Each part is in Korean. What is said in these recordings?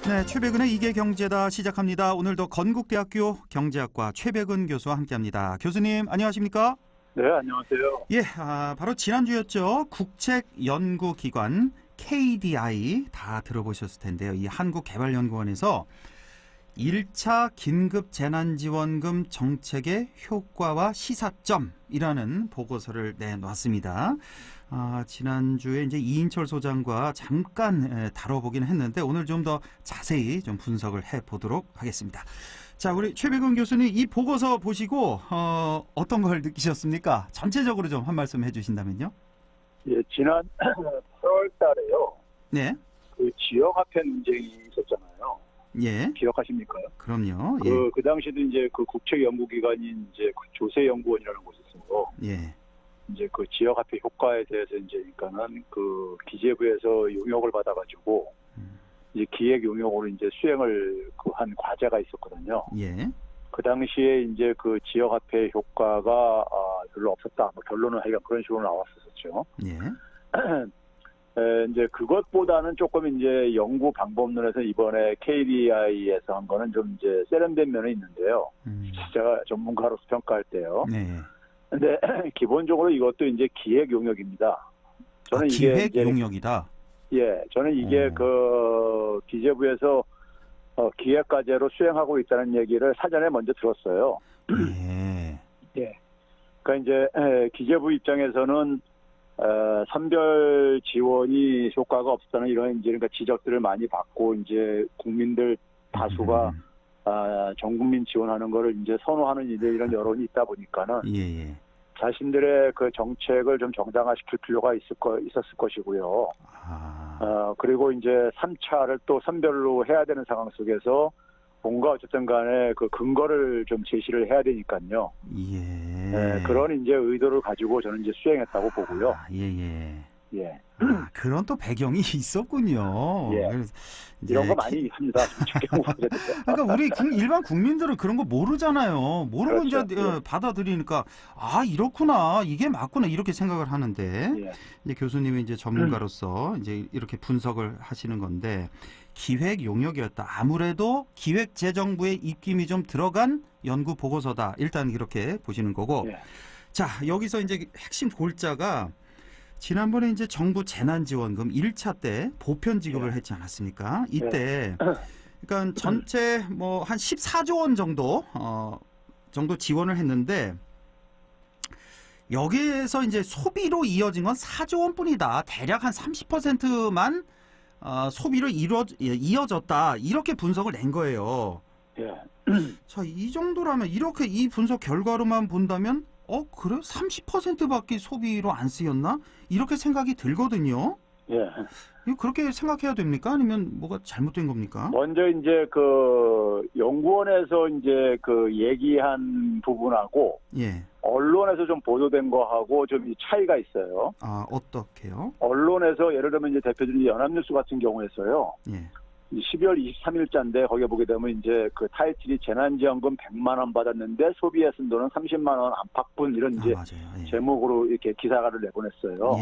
네, 최백은의 이게 경제다 시작합니다. 오늘도 건국대학교 경제학과 최백은 교수와 함께합니다. 교수님 안녕하십니까? 네, 안녕하세요. 예, 바로 지난주였죠. 국책연구기관 KDI 다 들어보셨을 텐데요. 이 한국개발연구원에서 1차 긴급재난지원금 정책의 효과와 시사점이라는 보고서를 내놨습니다. 지난주에 이제 이인철 소장과 잠깐 다뤄보긴 했는데 오늘 좀 더 자세히 좀 분석을 해보도록 하겠습니다. 자, 우리 최백은 교수님 이 보고서 보시고 어떤 걸 느끼셨습니까? 전체적으로 좀 한 말씀 해주신다면요. 예, 지난 8월 달에요. 네. 그 지역화폐 논쟁이 있었잖아요. 예. 기억하십니까? 그럼요. 예. 그 당시도 이제 그 국책연구기관인 이제 그 조세연구원이라는 곳에서 예. 이제 그 지역화폐 효과에 대해서 이제 그러니까는 그 기재부에서 용역을 받아가지고 이제 기획 용역으로 이제 수행을 그 한 과제가 있었거든요. 예. 그 당시에 이제 그 지역화폐 효과가 별로 없었다. 뭐 결론은 하여간 그런 식으로 나왔었죠. 예. 이제 그것보다는 조금 이제 연구 방법론에서 이번에 KDI에서 한 거는 좀 이제 세련된 면이 있는데요. 제가 전문가로서 평가할 때요. 네. 근데 기본적으로 이것도 이제 기획 용역입니다. 저는 이게 기획 이제, 용역이다. 예, 저는 이게 그 기재부에서 기획 과제로 수행하고 있다는 얘기를 사전에 먼저 들었어요. 예. 예. 그러니까 이제 기재부 입장에서는 선별 지원이 효과가 없다는 이런 이제 그러니까 지적들을 많이 받고 이제 국민들 다수가 전 국민 지원하는 거를 이제 선호하는 이런 여론이 있다 보니까는 예. 자신들의 그 정책을 좀 정당화시킬 필요가 있었을 것이고요. 그리고 이제 3차를 또 선별로 해야 되는 상황 속에서 뭔가 어쨌든 간에 그 근거를 좀 제시를 해야 되니까요. 예. 그런 이제 의도를 가지고 저는 이제 수행했다고 보고요. 예. 그런 또 배경이 있었군요. 예. 이런 거 많이 합니다. 그러니까 우리 일반 국민들은 그런 거 모르잖아요. 모르고 그렇죠. 이제 받아들이니까 이렇구나, 이게 맞구나 이렇게 생각을 하는데 이제 교수님이 이제 전문가로서 이제 이렇게 분석을 하시는 건데 기획 용역이었다. 아무래도 기획재정부의 입김이 좀 들어간 연구 보고서다. 일단 이렇게 보시는 거고. 자, 여기서 이제 핵심 골자가 지난번에 이제 정부 재난지원금 1차 때 보편 지급을 했지 않았습니까? 이때 그러니까 전체 뭐 한 14조 원 정도 지원을 했는데 여기에서 이제 소비로 이어진 건 4조 원뿐이다. 대략 한 30%만 소비로 이어졌다. 이렇게 분석을 낸 거예요. 자, 이 정도라면 이렇게 이 분석 결과로만 본다면 그래? 30%밖에 소비로 안 쓰였나? 이렇게 생각이 들거든요. 이거 그렇게 생각해야 됩니까? 아니면 뭐가 잘못된 겁니까? 먼저 이제 그 연구원에서 이제 그 얘기한 부분하고 언론에서 좀 보도된 거하고 좀 차이가 있어요. 어떻게요? 언론에서 예를 들면 이제 대표적인 연합뉴스 같은 경우에서요. 12월 23일자인데 거기에 보게 되면 이제 그 타이틀이 재난지원금 100만 원 받았는데 소비에 쓴 돈은 30만 원 안팎뿐 이런 이제 제목으로 이렇게 기사를 내보냈어요.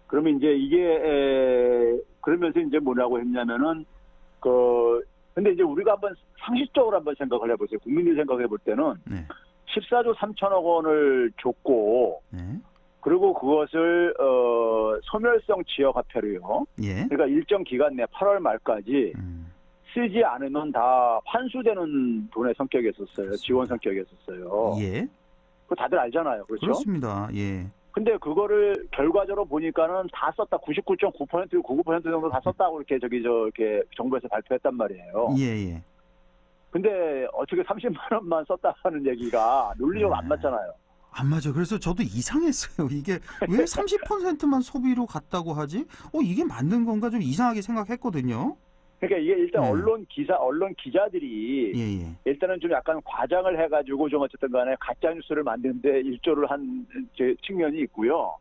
그러면 이제 이게 그러면서 이제 뭐라고 했냐면은 근데 이제 우리가 한번 상식적으로 한번 생각을 해보세요. 국민들이 생각해 볼 때는 14조 3천억 원을 줬고 그리고 그것을 소멸성 지역화폐로요. 그러니까 일정 기간 내 8월 말까지 쓰지 않으면 다 환수되는 돈의 성격이었었어요. 지원 성격이었었어요. 그거 다들 알잖아요. 그렇죠? 그렇습니다. 근데 그거를 결과적으로 보니까는 다 썼다. 99.9% 99% 정도 다 썼다고 이렇게 이렇게 정부에서 발표했단 말이에요. 근데 어떻게 30만 원만 썼다는 얘기가 논리적으로 안 맞잖아요. 안 맞아요. 그래서 저도 이상했어요. 이게 왜 30%만 소비로 갔다고 하지? 이게 맞는 건가 좀 이상하게 생각했거든요. 그러니까 이게 일단 언론 기자들이 일단은 좀 약간 과장을 해가지고 좀 어쨌든 간에 가짜 뉴스를 만드는데 일조를 한 측면이 있고요.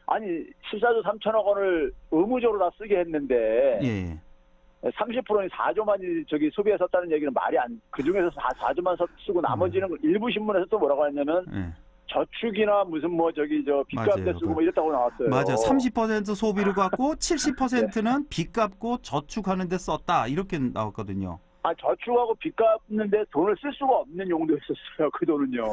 아니 14조 3천억 원을 의무적으로 다 쓰게 했는데 30%는 4조만이 소비에 썼다는 얘기는 말이 그 중에서 4조만 쓰고 나머지는 일부 신문에서 또 뭐라고 했냐면 저축이나 무슨 뭐 저기 저 빚 갚는 데 쓰고 뭐 이랬다고 나왔어요. 맞아. 30% 소비로 갖고 70%는 빚 갚고 저축하는 데 썼다. 이렇게 나왔거든요. 아, 저축하고 빚 갚는데 돈을 쓸 수가 없는 용도였었어요. 그 돈은요.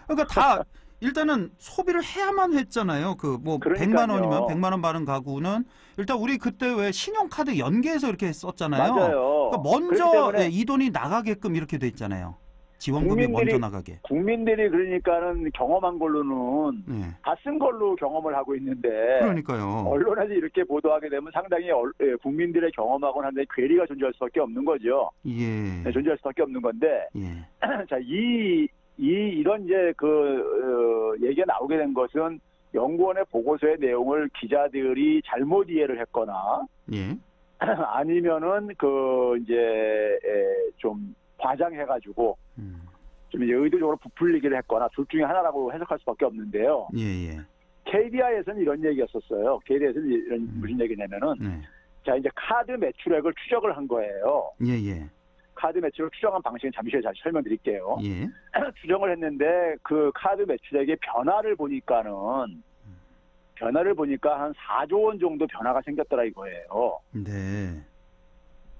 그러니까 다 일단은 소비를 해야만 했잖아요. 그 뭐 100만 원이면 100만 원 받은 가구는 일단 우리 그때 왜 신용카드 연계해서 이렇게 썼잖아요. 맞아요. 그러니까 먼저 이 돈이 나가게끔 이렇게 돼 있잖아요. 지원금이 먼저 나가게. 국민들이 그러니까는 경험한 걸로는 다 쓴 걸로 경험을 하고 있는데. 그러니까요. 언론에서 이렇게 보도하게 되면 상당히 국민들의 경험하고는 한데 괴리가 존재할 수밖에 없는 거죠. 예. 네, 존재할 수밖에 없는 건데. 예. 자, 이런 이제 얘기가 나오게 된 것은 연구원의 보고서의 내용을 기자들이 잘못 이해를 했거나. 예. 아니면은 이제 좀 과장해가지고 좀 이제 의도적으로 부풀리기를 했거나 둘 중에 하나라고 해석할 수밖에 없는데요. 예. KDI에서는 이런 얘기였었어요. KDI에서는 무슨 얘기냐면은 자 이제 카드 매출액을 추적을 한 거예요. 예. 카드 매출을 추정한 방식은 잠시 후에 다시 설명드릴게요. 예. 추정을 했는데 그 카드 매출액의 변화를 보니까 한 4조 원 정도 변화가 생겼더라 이거예요. 네.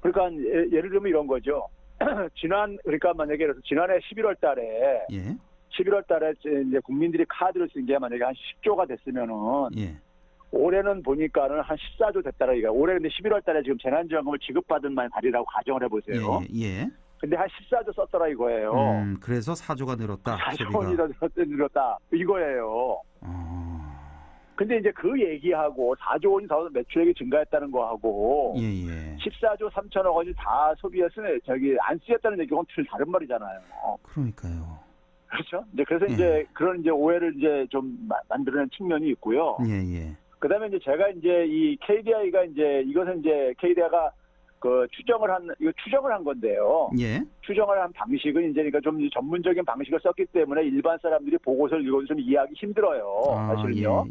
그러니까 예를 들면 이런 거죠. 그러니까 만약에 지난해 11월 달에 11월 달에 이제 국민들이 카드를 쓴 게 만약에 한 10조가 됐으면은 올해는 보니까는 한 14조 됐다라 이거. 올해 근데 11월 달에 지금 재난지원금을 지급받은 만 달이라고 가정을 해보세요. 근데 한 14조 썼더라 이거예요. 그래서 4조가 늘었다. 4조 원이 더 늘었다 이거예요. 근데 이제 그 얘기하고 4조 원이 더 매출액이 증가했다는 거하고 14조 3천억 원이 다 소비했으면 안 쓰였다는 얘기는 틀 다른 말이잖아요. 그러니까요. 그렇죠? 이제 그래서 이제 그런 이제 오해를 이제 좀 만들어낸 측면이 있고요. 그다음에 이제 제가 이제 이 KDI가 이제 이것은 이제 KDI가 추정을 한 건데요. 추정을 한 방식은 이제 그러니까 좀 전문적인 방식을 썼기 때문에 일반 사람들이 보고서를 읽어도 좀 이해하기 힘들어요. 사실은요.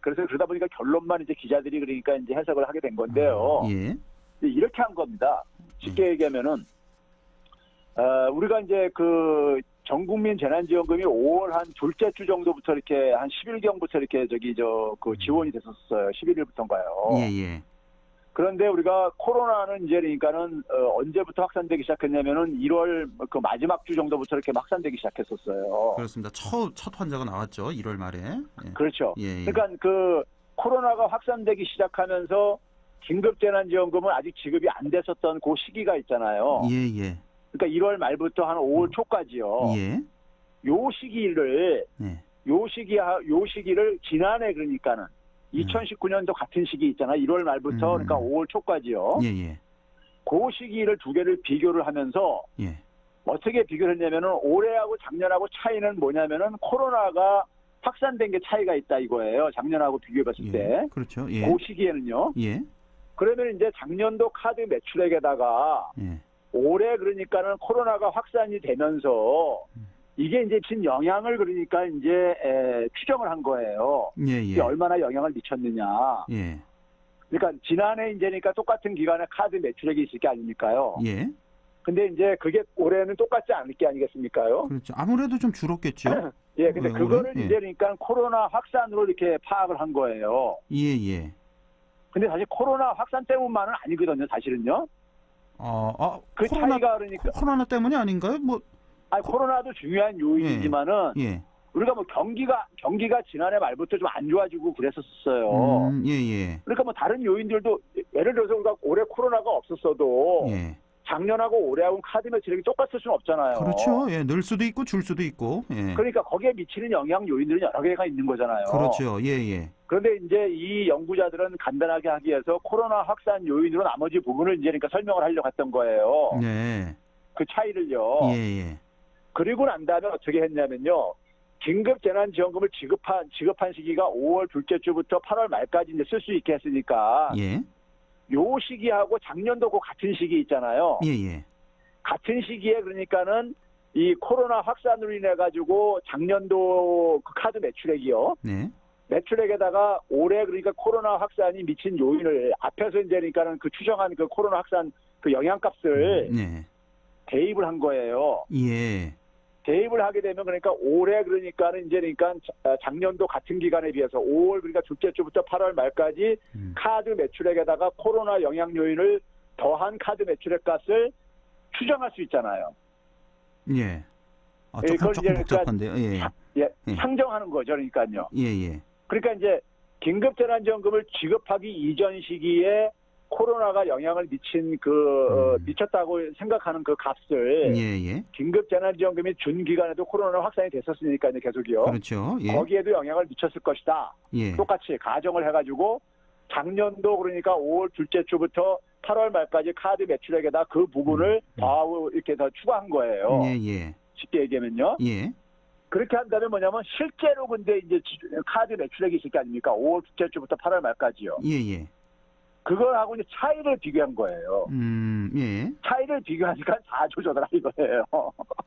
그래서 그러다 보니까 결론만 이제 기자들이 그러니까 이제 해석을 하게 된 건데요. 이렇게 한 겁니다. 쉽게 얘기하면은 우리가 이제 전국민 재난지원금이 5월 한 둘째 주 정도부터 이렇게 한 10일경부터 이렇게 지원이 됐었어요. 11일부터인가요. 그런데 우리가 코로나는 이제 그러니까는 언제부터 확산되기 시작했냐면은 1월 그 마지막 주 정도부터 이렇게 확산되기 시작했었어요. 그렇습니다. 첫 환자가 나왔죠. 1월 말에. 그렇죠. 그러니까 코로나가 확산되기 시작하면서 긴급재난지원금은 아직 지급이 안 됐었던 그 시기가 있잖아요. 그러니까 1월 말부터 한 5월 초까지요. 요 시기를 지난해 그러니까는 2019년도 같은 시기 있잖아요. 1월 말부터 그러니까 5월 초까지요. 그 시기를 두 개를 비교를 하면서 어떻게 비교를 했냐면은 올해하고 작년하고 차이는 뭐냐면은 코로나가 확산된 게 차이가 있다 이거예요. 작년하고 비교해 봤을 때. 그렇죠. 그 시기에는요. 그러면 이제 작년도 카드 매출액에다가 올해 그러니까는 코로나가 확산이 되면서 이게 이제 진 영향을 그러니까 이제 추정을 한 거예요. 이게 얼마나 영향을 미쳤느냐. 그러니까 지난해 이제 그러니까 똑같은 기간에 카드 매출액이 있을 게 아닙니까요. 근데 이제 그게 올해는 똑같지 않을 게 아니겠습니까요? 그렇죠. 아무래도 좀 줄었겠죠. 근데 그거를 이제 그러니까 코로나 확산으로 이렇게 파악을 한 거예요. 근데 사실 코로나 확산 때문만은 아니거든요, 사실은요. 그 차이가 그러니까 코로나 때문이 아닌가요? 코로나도 중요한 요인이지만은 우리가 뭐 경기가 지난해 말부터 좀 안 좋아지고 그랬었어요. 그러니까 다른 요인들도 예를 들어서 우리가 올해 코로나가 없었어도 작년하고 올해하고는 카드 매출액이 똑같을 수는 없잖아요. 그렇죠. 늘 수도 있고 줄 수도 있고. 그러니까 거기에 미치는 영향 요인들은 여러 개가 있는 거잖아요. 그렇죠. 그런데 이제 이 연구자들은 간단하게 하기 위해서 코로나 확산 요인으로 나머지 부분을 이제 그러니까 설명을 하려고 했던 거예요. 그 차이를요. 그리고 난 다음에 어떻게 했냐면요. 긴급 재난지원금을 지급한 시기가 5월 둘째 주부터 8월 말까지 이제 쓸 수 있게 했으니까. 요 시기하고 작년도 그 같은 시기 있잖아요. 같은 시기에 그러니까는 이 코로나 확산으로 인해 가지고 작년도 그 카드 매출액이요. 매출액에다가 올해 그러니까 코로나 확산이 미친 요인을 앞에서 이제 그러니까는 추정한 코로나 확산 영향값을 대입을 한 거예요. 대입을 하게 되면 그러니까 올해 그러니까는 이제 그러니까 작년도 같은 기간에 비해서 5월 그러니까 둘째 주부터 8월 말까지 카드 매출액에다가 코로나 영향 요인을 더한 카드 매출액 값을 추정할 수 있잖아요. 예. 조금 복잡한데요. 상정하는 거죠, 그러니까요. 예. 그러니까 이제 긴급재난지원금을 지급하기 이전 시기에 코로나가 영향을 미친 미쳤다고 생각하는 그 값을 긴급재난지원금이 준 기간에도 코로나 확산이 됐었으니까 이제 계속이요. 그렇죠. 예. 거기에도 영향을 미쳤을 것이다. 예. 똑같이 가정을 해가지고 작년도 그러니까 5월 둘째 주부터 8월 말까지 카드 매출액에다 그 부분을 더 이렇게 더 추가한 거예요. 예. 쉽게 얘기하면요. 예. 그렇게 한다면 뭐냐면 실제로 근데 이제 카드 매출액이 있을 게 아닙니까? 5월 둘째 주부터 8월 말까지요. 예. 그걸하고 이제 차이를 비교한 거예요. 예. 차이를 비교하니까 4조 조더라 이거예요.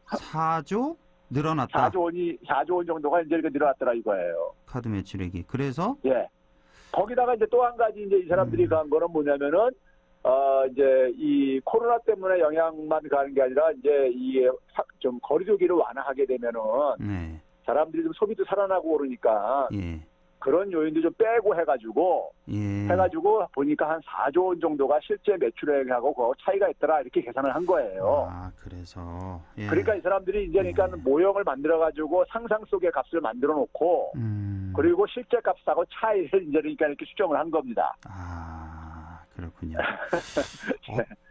4조 늘어났다. 4조 원 정도가 이제 이렇게 늘어났더라 이거예요. 카드 매출액이. 그래서 예. 거기다가 이제 또 한 가지 이제 이 사람들이 간 거는 뭐냐면은 이제 이 코로나 때문에 영향만 가는 게 아니라 이제 좀 거리두기를 완화하게 되면은 사람들이 좀 소비도 살아나고 그러니까 그런 요인도 좀 빼고 해가지고 보니까 한 4조 원 정도가 실제 매출액하고 그 차이가 있더라 이렇게 계산을 한 거예요. 아, 그래서 그러니까 이 사람들이 이제 그러니까 모형을 만들어가지고 상상 속의 값을 만들어 놓고 그리고 실제 값하고 차이를 이제 그러니까 이렇게 수정을 한 겁니다. 아, 그렇군요.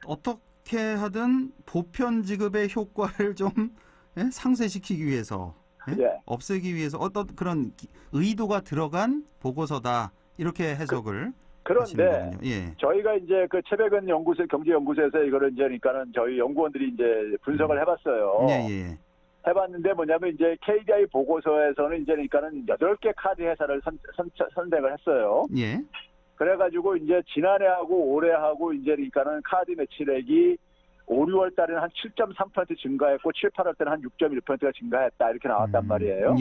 어떻게 하든 보편 지급의 효과를 좀 상쇄시키기 위해서. 없애기 위해서 어떤 그런 의도가 들어간 보고서다 이렇게 해석을 그런데 예. 저희가 이제 그 최백은 연구소 경제연구소에서 이거를 이제 그러니까는 저희 연구원들이 이제 분석을 해봤어요. 해봤는데 뭐냐면 이제 KDI 보고서에서는 이제 그러니까는 8개 카드 회사를 선택을 했어요. 그래가지고 이제 지난해하고 올해하고 이제 그러니까는 카드 매출액이 5, 6월 달에는 한 7.3% 증가했고 7, 8월 때는 한 6.1%가 증가했다 이렇게 나왔단 말이에요.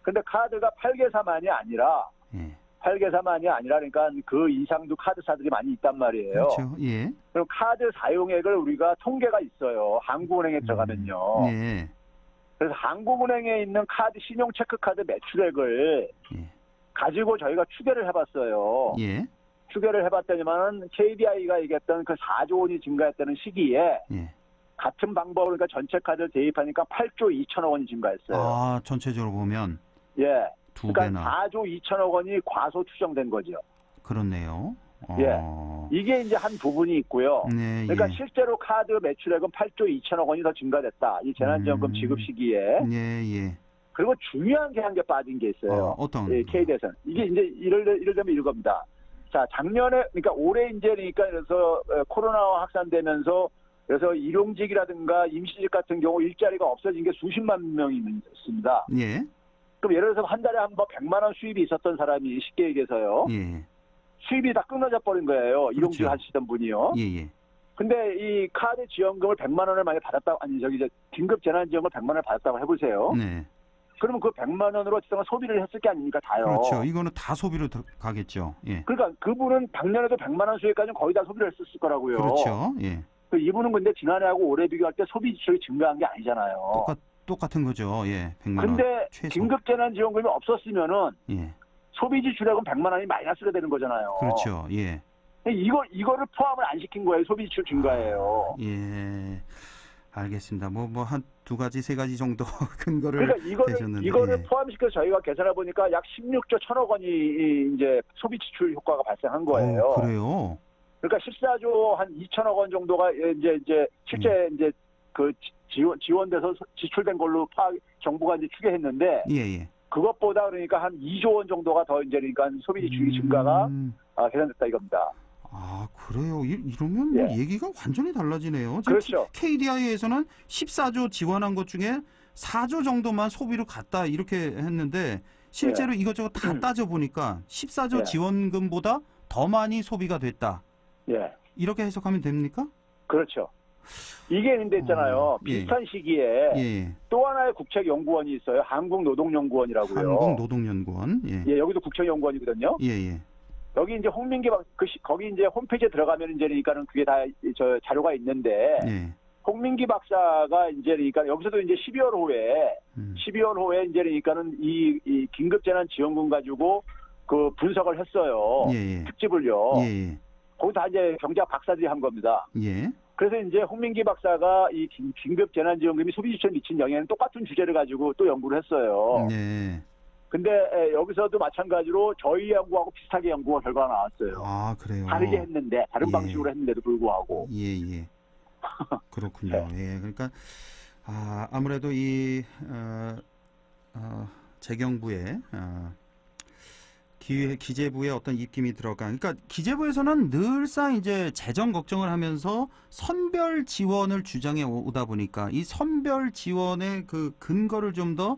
근데 카드가 8개사만이 아니라 8개사만이 아니라 그러니까 그 이상도 카드사들이 많이 있단 말이에요. 그렇죠. 그럼 카드 사용액을 우리가 통계가 있어요. 한국은행에 들어가면요. 그래서 한국은행에 있는 카드 신용 체크카드 매출액을 가지고 저희가 추계를 해봤어요. 추계를 해봤더니만은 KDI가 얘기했던 그 4조 원이 증가했다는 시기에 같은 방법으로 그러니까 전체 카드를 대입하니까 8조 2천억 원이 증가했어요. 아, 전체적으로 보면 두 그러니까 배나. 4조 2천억 원이 과소 추정된 거죠. 그렇네요. 이게 이제 한 부분이 있고요. 그러니까 실제로 카드 매출액은 8조 2천억 원이 더 증가됐다. 이 재난지원금 지급 시기에. 그리고 중요한 게 한 개 빠진 게 있어요. 어떤? KD에서는. 이게 이제 이럴 때면 이겁니다. 자, 작년에, 그러니까 올해 이제 그러니까 그래서 코로나가 확산되면서 그래서 일용직이라든가 임시직 같은 경우 일자리가 없어진 게 수십만 명이 있습니다. 그럼 예를 들어서 한 달에 한 번 100만 원 수입이 있었던 사람이 쉽게 얘기해서요. 수입이 다 끊어져 버린 거예요. 일용직 하시던 분이요. 근데 이 카드 지원금을 100만 원을 많이 받았다, 긴급 재난지원금을 100만 원을 받았다고 해보세요. 그러면 그 100만 원으로 어쨌든 소비를 했을 게 아닙니까, 다요. 그렇죠. 이거는 다 소비로 가겠죠. 그러니까 그분은 작년에도 100만 원 수익까지는 거의 다 소비를 했었을 거라고요. 그렇죠. 이분은 근데 지난해하고 올해 비교할 때 소비 지출이 증가한 게 아니잖아요. 똑같은 거죠. 100만 원. 근데 긴급재난지원금이 없었으면은 소비 지출액은 100만 원이 마이너스가 되는 거잖아요. 그렇죠. 이거를 포함을 안 시킨 거예요. 소비 지출 증가예요. 알겠습니다. 한 두 가지, 세 가지 정도 근거를 대셨는데. 이거를 포함시켜서 저희가 계산해 보니까 약 16조 1천억 원이 이제 소비 지출 효과가 발생한 거예요. 그래요? 그러니까 14조 한 2천억 원 정도가 이제 실제 이제 그 지원돼서 지출된 걸로 정부가 이제 추계했는데. 그것보다 그러니까 한 2조 원 정도가 더 이제 그러니까 소비 지출 증가가 계산됐다 이겁니다. 아, 그래요? 이러면 얘기가 완전히 달라지네요. 그렇죠. KDI에서는 14조 지원한 것 중에 4조 정도만 소비로 갔다 이렇게 했는데 실제로 이것저것 다 따져보니까 14조 지원금보다 더 많이 소비가 됐다. 이렇게 해석하면 됩니까? 그렇죠. 이게 근데 있잖아요. 비슷한 시기에 또 하나의 국책연구원이 있어요. 한국노동연구원이라고요. 한국노동연구원. 여기도 국책연구원이거든요. 여기 이제 홍민기 거기 이제 홈페이지에 들어가면 이제 그러니까는 그게 다 자료가 있는데 홍민기 박사가 이제 그러니까 여기서도 이제 12월 호에 이제 그러니까는 이 긴급재난지원금 가지고 그 분석을 했어요. 예. 특집을요. 예. 거기 다 이제 경제학 박사들이 한 겁니다. 예. 그래서 이제 홍민기 박사가 이 긴급재난지원금이 소비지수에 미친 영향은 똑같은 주제를 가지고 또 연구를 했어요. 네. 근데 여기서도 마찬가지로 저희 연구하고 비슷하게 연구가 결과가 나왔어요. 아, 그래요? 다르게 했는데, 다른 방식으로 했는데도 불구하고. 예. 그렇군요. 네. 예. 그러니까, 아무래도 이, 재경부의, 기재부의 어떤 입김이 들어간, 그러니까 기재부에서는 늘상 이제 재정 걱정을 하면서 선별 지원을 주장해 오다 보니까 이 선별 지원의 그 근거를 좀 더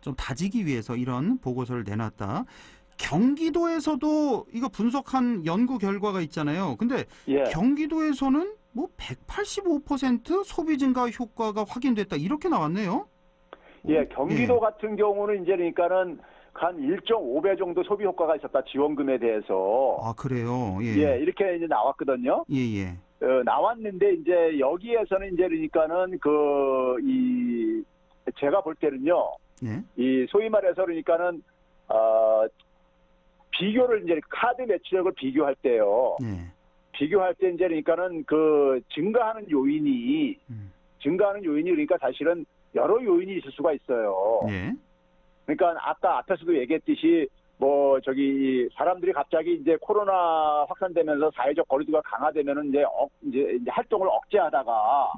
좀 다지기 위해서 이런 보고서를 내놨다. 경기도에서도 이거 분석한 연구 결과가 있잖아요. 근데 경기도에서는 뭐 185% 소비 증가 효과가 확인됐다 이렇게 나왔네요. 예, 경기도 같은 경우는 이제 그러니까는 한 1.5배 정도 소비 효과가 있었다, 지원금에 대해서. 아, 그래요? 예, 이렇게 이제 나왔거든요. 예. 나왔는데, 이제 여기에서는 이제 그러니까는 제가 볼 때는요, 이 소위 말해서 그러니까는, 비교를 이제 카드 매출액을 비교할 때요. 비교할 때 이제 그러니까는 그 증가하는 요인이 그러니까 사실은 여러 요인이 있을 수가 있어요. 그러니까 아까 앞에서도 얘기했듯이 사람들이 갑자기 이제 코로나 확산되면서 사회적 거리두기가 강화되면은 이제 활동을 억제하다가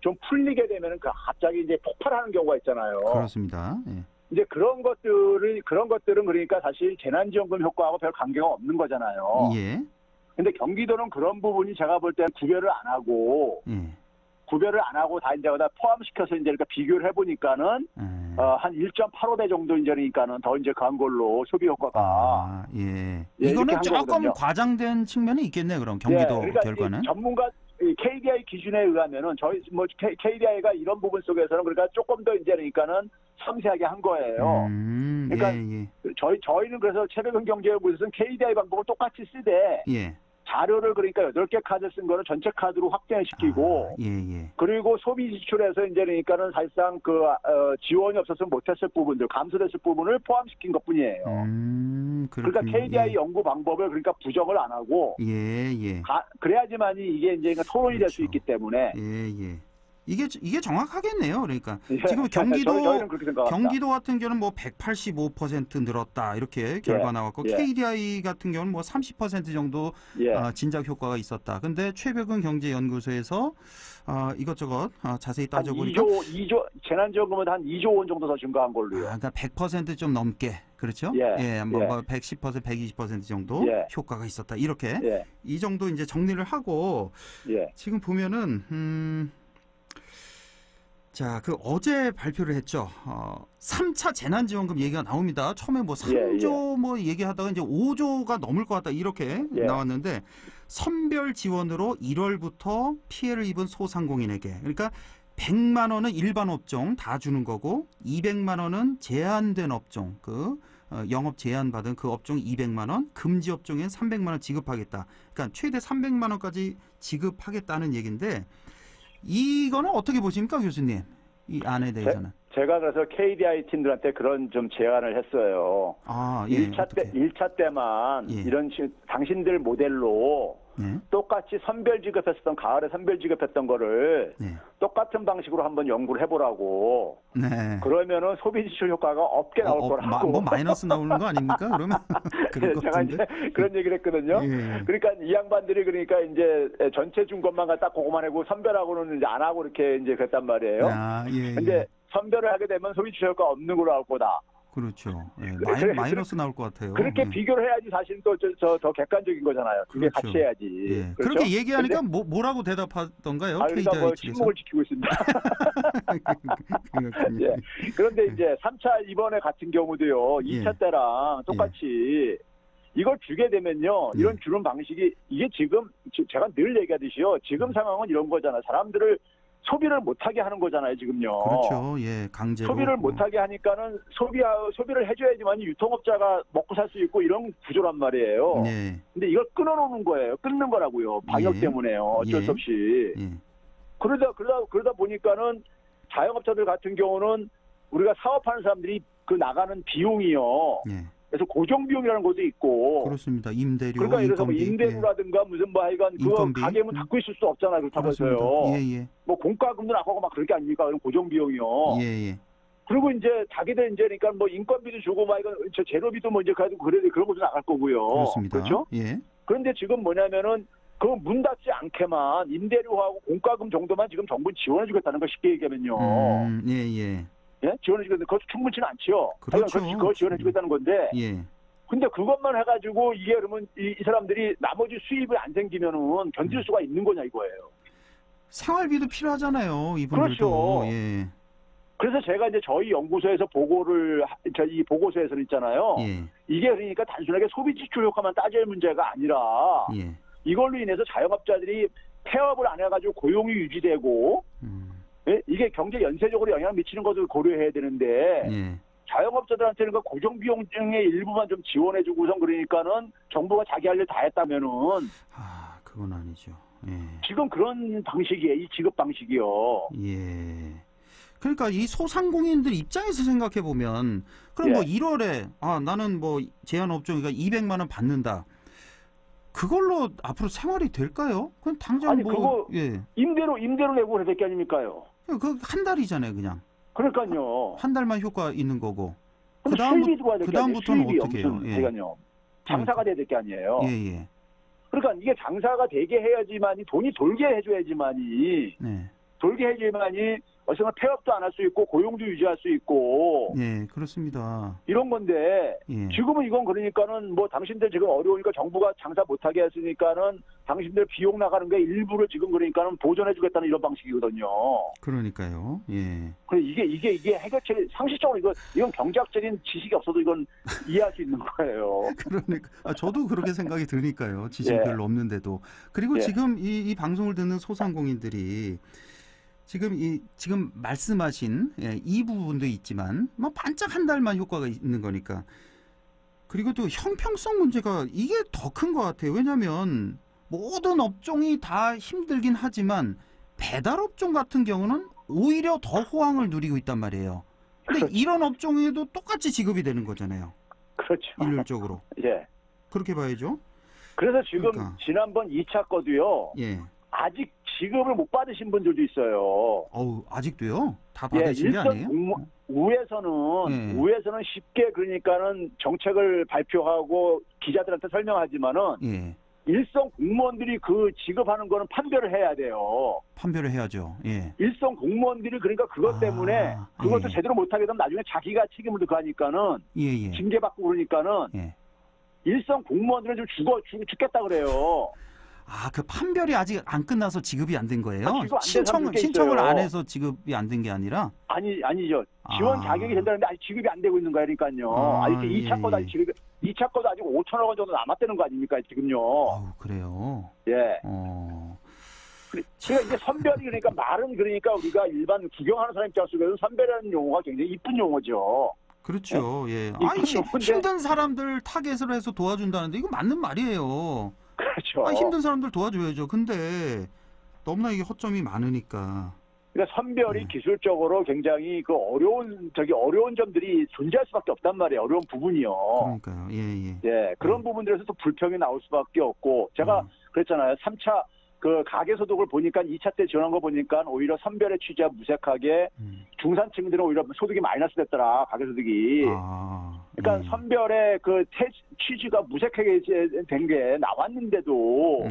좀 풀리게 되면은 갑자기 이제 폭발하는 경우가 있잖아요. 그렇습니다. 이제 그런 것들은 그러니까 사실 재난지원금 효과하고 별 관계가 없는 거잖아요. 근데 경기도는 그런 부분이 제가 볼 때는 구별을 안 하고 다 이제 다 포함시켜서 이제 그러니까 비교를 해보니까는 한 1.85배 정도 이제 그러니까는 더 이제 간 걸로 소비 효과가 이거는 조금 과장된 측면이 있겠네요. 그럼 경기도 그러니까 결과는 전문가 KDI 기준에 의하면은 KDI가 이런 부분 속에서는 그러니까 조금 더 이제 그러니까는 섬세하게 한 거예요. 그러니까 저희는 그래서 최백은 경제연구소에서는 KDI 방법을 똑같이 쓰되 자료를 그러니까 8개 카드 쓴 거는 전체 카드로 확대시키고 그리고 소비 지출에서 이제 그러니까는 사실상 지원이 없어서 못했을 부분들, 감소됐을 부분을 포함시킨 것뿐이에요. 그러니까 KDI 연구 방법을 그러니까 부정을 안 하고 그래야지만이 이게 이제 토론이 될 수 있기 때문에 이게 정확하겠네요. 그러니까 지금 경기도 같은 경우는 뭐 185% 늘었다 이렇게 결과 나왔고 KDI 같은 경우는 뭐 30% 정도 진작 효과가 있었다. 근데 최백은 경제연구소에서 이것저것 자세히 따져보니까 2조 재난지원금은 한 2조 원 정도 더 증가한 걸로요. 그러니까 100%좀 넘게 그렇죠? 뭐 110%, 120% 정도 효과가 있었다. 이렇게 이 정도 이제 정리를 하고 지금 보면은 자, 어제 발표를 했죠. 3차 재난지원금 얘기가 나옵니다. 처음에 뭐 3조 뭐 얘기하다가 이제 5조가 넘을 것 같다 이렇게 나왔는데 선별 지원으로 1월부터 피해를 입은 소상공인에게 그러니까 100만 원은 일반 업종 다 주는 거고 200만 원은 제한된 업종 영업 제한 받은 그 업종 200만 원, 금지 업종엔 300만 원 지급하겠다. 그러니까 최대 300만 원까지 지급하겠다는 얘기인데 이거는 어떻게 보십니까, 교수님? 이 안에 대해서는. 제가 그래서 KDI 팀들한테 그런 좀 제안을 했어요. 1차 때만 이런 당신들 모델로 똑같이 선별 지급했었던 가을에 선별 지급했던 거를 똑같은 방식으로 한번 연구를 해보라고. 그러면은 소비 지출 효과가 없게 나올 거라고. 뭐 마이너스 나오는 거 아닙니까? 그러면 제가 이제 그런 얘기를 했거든요. 그러니까 이 양반들이 그러니까 이제 전체 준 것만 갖다 그거만 하고 선별하고는 이제 안 하고 이렇게 이제 그랬단 말이에요. 근데 선별을 하게 되면 소비 지출 효과 없는 걸로 나올 거다. 그렇죠. 마이너스 나올 것 같아요. 그렇게 비교를 해야지 사실은 또 더 객관적인 거잖아요. 그게 같이 해야지. 그렇죠? 그렇게 얘기하니까 뭐라고 대답하던가요? 그러니까 뭐 침묵을 지키고 있습니다. 그런데 이제 3차 이번에 같은 경우도요. 2차 때랑 똑같이 이걸 주게 되면요. 이런 주는 방식이 이게 지금 제가 늘 얘기하듯이요. 지금 상황은 이런 거잖아요. 사람들을 소비를 못하게 하는 거잖아요, 지금요. 그렇죠. 강제로. 소비를 못하게 하니까는 소비를 해줘야지만 유통업자가 먹고 살 수 있고 이런 구조란 말이에요. 근데 이걸 끊어놓는 거예요. 끊는 거라고요. 방역 때문에요. 어쩔 수 없이. 그러다 보니까는 자영업자들 같은 경우는 우리가 사업하는 사람들이 그 나가는 비용이요. 예. 그래서 고정 비용이라는 것도 있고. 그렇습니다. 임대료, 그러니까 예를 들어서 뭐 인건비. 임대료라든가 무슨 뭐 하여간 그 인건비. 가게문 닫고 있을 수 없잖아요. 그렇다고 해서요. 예. 뭐 공과금도 나가고 막 그럴 게 아닙니까? 그런 고정 비용이요. 예. 그리고 이제 자기들 이제 그러니까 뭐 인건비도 주고 막 이건 저 재료비도 뭐 이제 그래도 그런 것도 나갈 거고요. 그렇습니다. 그렇죠? 예. 그런데 지금 뭐냐면은 그 문 닫지 않게만 임대료하고 공과금 정도만 지금 정부 지원해 주겠다는 거 쉽게 얘기하면요. 예. 예? 지원해 주겠는데 그것도 충분치는 않지요. 그렇죠. 그거 지원해 주겠다는 건데. 예. 근데 그것만 해가지고 이게 그러면 이 사람들이 나머지 수입이 안 생기면은 견딜 수가 있는 거냐 이거예요. 생활비도 필요하잖아요. 이분들도. 그렇죠. 예. 그래서 제가 이제 저희 연구소에서 이 보고서에서는 있잖아요. 예. 이게 그러니까 단순하게 소비 지출 효과만 따질 문제가 아니라 예. 이걸로 인해서 자영업자들이 폐업을 안 해가지고 고용이 유지되고 예? 이게 경제 연쇄적으로 영향을 미치는 것을 고려해야 되는데 예. 자영업자들한테는 그 고정 비용 중에 일부만 좀 지원해주고선 그러니까는 정부가 자기 할 일 다 했다면은 그건 아니죠. 예. 지금 그런 방식이에요. 이 지급 방식이요. 예. 그러니까 이 소상공인들 입장에서 생각해 보면 그럼 뭐 1월에 나는 뭐 제한업종이니까 200만 원 받는다. 그걸로 앞으로 생활이 될까요? 그럼 당장 그거 임대로 내고 그래야 될 게 아닙니까요? 그 한 달이잖아요, 그냥. 그러니까요. 한 달만 효과 있는 거고. 그다음부터는 어떻게 해요? 장사가 돼야 될 게 아니에요. 예. 그러니까 이게 장사가 되게 해야지만이 돈이 돌게 해줘야지만이 돌게 해줘야지만이 어쨌든 폐업도 안 할 수 있고 고용도 유지할 수 있고. 예, 그렇습니다. 이런 건데 지금은 이건 그러니까는 뭐 당신들 지금 어려우니까 정부가 장사 못하게 했으니까는 당신들 비용 나가는 게 일부를 지금 그러니까는 보전해주겠다는 이런 방식이거든요. 그러니까요. 예. 그래 이게 해결책 상식적으로 이건 경제학적인 지식이 없어도 이건 이해할 수 있는 거예요. 그러니까 저도 그렇게 생각이 드니까요. 지식이 별로 없는데도. 그리고 지금 이 방송을 듣는 소상공인들이 지금 말씀하신 이 부분도 있지만 뭐 반짝 한 달만 효과가 있는 거니까. 그리고 또 형평성 문제가 이게 더 큰 것 같아요. 왜냐하면 모든 업종이 다 힘들긴 하지만 배달업종 같은 경우는 오히려 더 호황을 누리고 있단 말이에요. 근데 이런 업종에도 똑같이 지급이 되는 거잖아요. 그렇죠. 일률적으로. 예. 그렇게 봐야죠. 그래서 지금 지난번 2차 거도요. 아직 지급을 못 받으신 분들도 있어요. 아직도요? 다 받으신 게 아니에요? 우에서는 쉽게 그러니까는 정책을 발표하고 기자들한테 설명하지만은 일선 공무원들이 그 지급하는 거는 판별을 해야 돼요. 판별을 해야죠. 예. 일선 공무원들이 그러니까 그것 때문에 그것도 제대로 못하게 되면 나중에 자기가 책임을 져고 하니까는 징계받고 그러니까는 일선 공무원들은 좀 죽겠다 그래요. 그 판별이 아직 안 끝나서 지급이 안 된 거예요? 신청을 안 해서 지급이 안 된 게 아니라? 아니죠. 지원 자격이 된다는데 아직 지급이 안 되고 있는 거니까요. 아직 2차 거도 아직 2차 거도 아직 5천억 원 정도 남았다는 거 아닙니까 지금요. 그래요. 예. 그러니까 이제 선별이 그러니까 말은 그러니까 우리가 일반 구경하는 사람 입장에서 선별이라는 용어가 굉장히 이쁜 용어죠. 그렇죠. 예. 힘든 사람들 타겟으로 해서 도와준다는데 이거 맞는 말이에요. 그렇죠. 힘든 사람들 도와줘야죠. 근데 너무나 이게 허점이 많으니까. 그러니까 선별이 기술적으로 굉장히 그 어려운 점들이 존재할 수밖에 없단 말이에요. 어려운 부분이요. 그러니까요. 예. 그런 부분들에서 또 불평이 나올 수밖에 없고 제가 그랬잖아요. 3차 그 가계소득을 보니까 2차 때 지원한 거 보니까 오히려 선별의 취지가 무색하게 중산층들은 오히려 소득이 마이너스 됐더라. 가계소득이. 그러니까 선별의 그 취지가 무색하게 된 게 나왔는데도.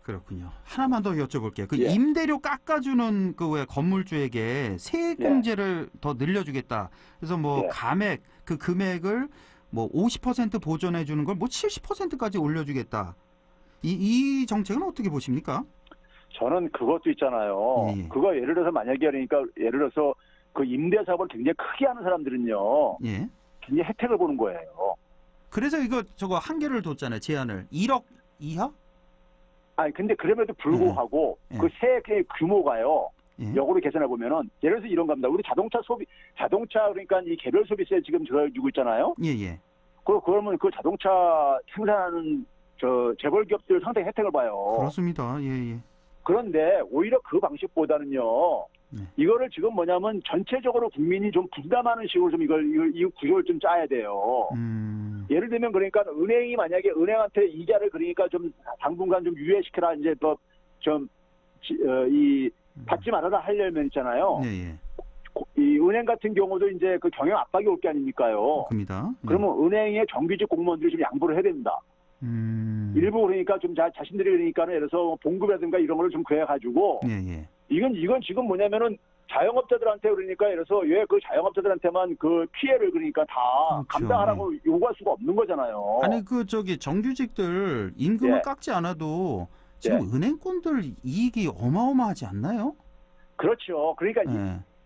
그렇군요. 하나만 더 여쭤볼게요. 그 임대료 깎아주는 그 왜 건물주에게 세액공제를 더 늘려주겠다. 그래서 뭐 그 금액을 뭐 50% 보전해 주는 걸 뭐 70%까지 올려주겠다. 이 정책은 어떻게 보십니까? 저는 그것도 있잖아요. 그거 예를 들어서 만약에 그러니까 예를 들어서 그 임대 사업을 굉장히 크게 하는 사람들은요. 굉장히 혜택을 보는 거예요. 그래서 저거 한계를 뒀잖아요. 제한을 1억 이하? 근데 그럼에도 불구하고 그 세액의 규모가요. 역으로 계산해 보면은 예를 들어서 이런 겁니다. 우리 자동차 그러니까 이 개별 소비세 지금 들어주고 있잖아요. 그러면 그 자동차 생산하는 재벌 기업들 상당히 혜택을 봐요. 그렇습니다. 그런데 오히려 그 방식보다는요. 이거를 지금 뭐냐면 전체적으로 국민이 좀 분담하는 식으로 좀 이 구조를 좀 짜야 돼요. 예를 들면 그러니까 은행이 만약에 은행한테 이자를 그러니까 좀 당분간 좀 유예시켜라 이제 이 받지 말아라 하려면 있잖아요. 네. 이 은행 같은 경우도 이제 그 경영 압박이 올 게 아닙니까요? 그렇습니다. 그러면 은행의 정규직 공무원들이 좀 양보를 해야 됩니다. 일부 그러니까 좀 자신들이 그러니까는 예를 들어서 봉급이라든가 이런 거를 좀 그래가지고 이건 지금 뭐냐면은 자영업자들한테 그러니까 예를 들어서 왜 그 자영업자들한테만 그 피해를 그러니까 다 그렇죠. 감당하라고 요구할 수가 없는 거잖아요. 아니 정규직들 임금을 깎지 않아도 지금 은행권들 이익이 어마어마하지 않나요? 그렇죠. 그러니까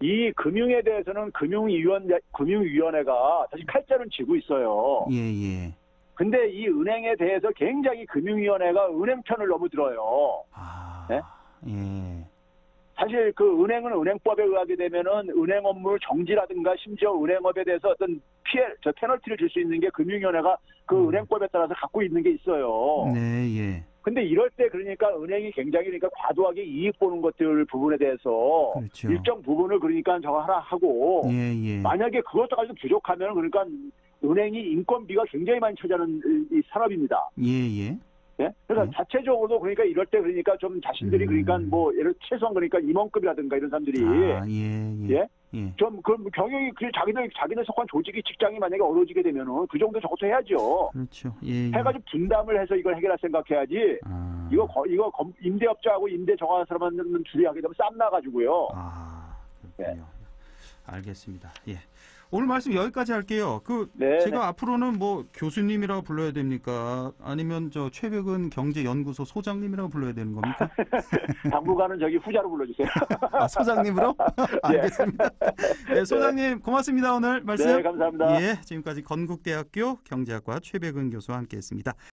이 금융에 대해서는 금융위원회가 사실 칼자루는 쥐고 있어요. 근데 이 은행에 대해서 굉장히 금융위원회가 은행 편을 너무 들어요. 사실 그 은행은 은행법에 의하게 되면은 은행 업무 정지라든가 심지어 은행업에 대해서 어떤 페널티를 줄 수 있는 게 금융위원회가 그 은행법에 따라서 갖고 있는 게 있어요. 근데 이럴 때 그러니까 은행이 굉장히 그러니까 과도하게 이익 보는 것들 부분에 대해서 일정 부분을 그러니까 저거 하나 하고 만약에 그것도 가지고 부족하면 그러니까 은행이 인건비가 굉장히 많이 차지하는 이 산업입니다. 그러니까 자체적으로도 그러니까 이럴 때 그러니까 좀 자신들이 그러니까 뭐 최소한 그러니까 임원급이라든가 이런 사람들이 좀 그 경영이 자기들 속한 조직이 직장이 만약에 어려워지게 되면은 그 정도 저것도 해야죠. 그렇죠. 해가지고 분담을 해서 이걸 해결할 생각해야지. 이거 임대업자하고 임대 정하는 사람은 둘이 하게 되면 쌈 나가지고요. 그렇군요. 알겠습니다. 오늘 말씀 여기까지 할게요. 제가 앞으로는 뭐 교수님이라고 불러야 됩니까? 아니면 최백은 경제연구소 소장님이라고 불러야 되는 겁니까? 당분간은 저기 후자로 불러주세요. 소장님으로? 알겠습니다. 소장님 고맙습니다. 오늘 말씀. 네, 감사합니다. 지금까지 건국대학교 경제학과 최백은 교수와 함께했습니다.